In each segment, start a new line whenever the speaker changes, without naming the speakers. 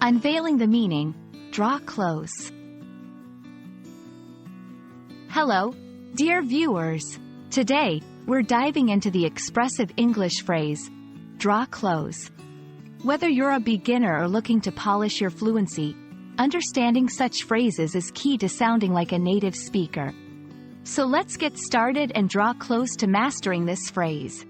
Unveiling the Meaning, Draw Close. Hello, dear viewers. Today, we're diving into the expressive English phrase, draw close. Whether you're a beginner or looking to polish your fluency, understanding such phrases is key to sounding like a native speaker. So let's get started and draw close to mastering this phrase.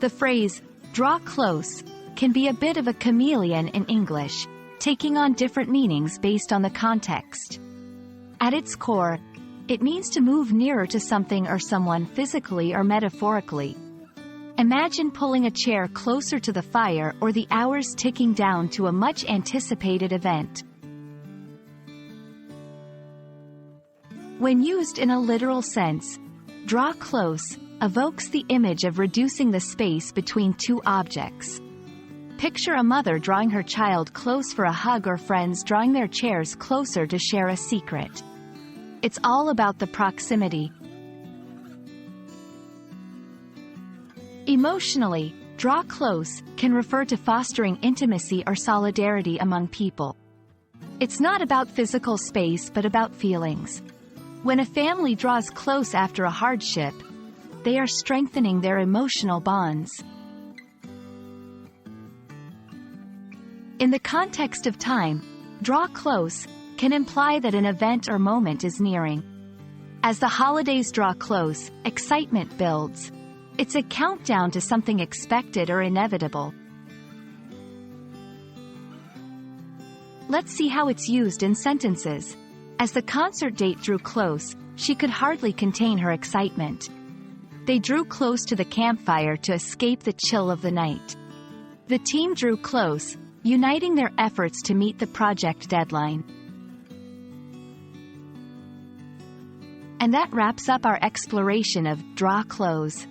The phrase, draw close, can be a bit of a chameleon in English, taking on different meanings based on the context. At its core, it means to move nearer to something or someone physically or metaphorically. Imagine pulling a chair closer to the fire or the hours ticking down to a much-anticipated event. When used in a literal sense, draw close evokes the image of reducing the space between two objects. Picture a mother drawing her child close for a hug or friends drawing their chairs closer to share a secret. It's all about the proximity. Emotionally, draw close can refer to fostering intimacy or solidarity among people. It's not about physical space but about feelings. When a family draws close after a hardship, they are strengthening their emotional bonds. In the context of time, draw close can imply that an event or moment is nearing. As the holidays draw close, excitement builds. It's a countdown to something expected or inevitable. Let's see how it's used in sentences. As the concert date drew close, she could hardly contain her excitement. They drew close to the campfire to escape the chill of the night. The team drew close, uniting their efforts to meet the project deadline. And that wraps up our exploration of draw close.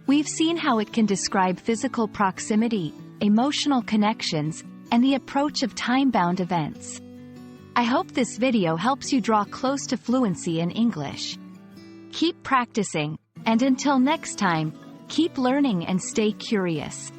We've seen how it can describe physical proximity, emotional connections, and the approach of time-bound events. I hope this video helps you draw close to fluency in English. Keep practicing, and until next time, keep learning and stay curious.